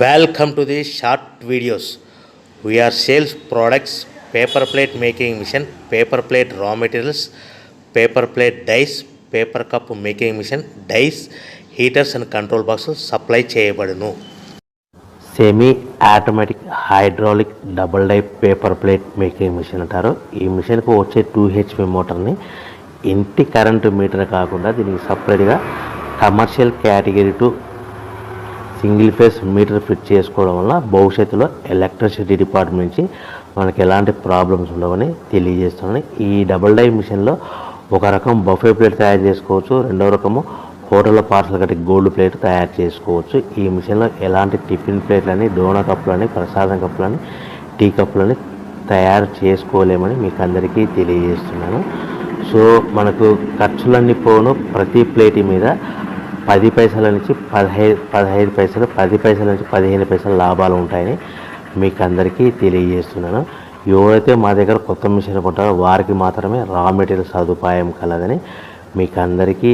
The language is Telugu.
Welcome to the short videos. We are sales products, paper plate making machine, paper plate raw materials, paper plate dies, paper cup making machine, dies, heaters and control boxes supply చేయబడును. Semi automatic hydraulic double die paper plate making machine అంటారు. ఈ మిషన్కు వచ్చే 2HP మోటార్ని ఇంటి కరెంటు మీటర్ కాకుండా దీనికి సపరేట్గా commercial category to single phase metre fit చేసుకోవడం వల్ల భవిష్యత్తులో ఎలక్ట్రిసిటీ డిపార్ట్మెంట్ నుంచి మనకి ఎలాంటి ప్రాబ్లమ్స్ ఉండవని తెలియజేస్తున్నాను. ఈ డబుల్ డై మిషన్లో ఒక రకం బఫే ప్లేట్ తయారు చేసుకోవచ్చు, రెండవ రకము హోటల్లో పార్సల్ కట్టి గోల్డ్ ప్లేట్ తయారు చేసుకోవచ్చు. ఈ మిషన్లో ఎలాంటి టిఫిన్ ప్లేట్లని, డోనా కప్పులని, ప్రసాదం కప్పులని, టీ కప్పులని తయారు చేసుకోలేమని మీకు అందరికీ తెలియజేస్తున్నాను. సో మనకు ఖర్చులన్నీ పోను ప్రతి ప్లేట్ మీద 10 పైసల నుంచి 15 పైసలు, 10 పైసల నుంచి 15 పైసలు లాభాలు ఉంటాయని మీకు అందరికీ తెలియజేస్తున్నాను. ఎవరైతే మా దగ్గర కొత్త మిషన్ కొంటారో వారికి మాత్రమే రా మెటీరియల్ సదుపాయం కలదని మీకు అందరికీ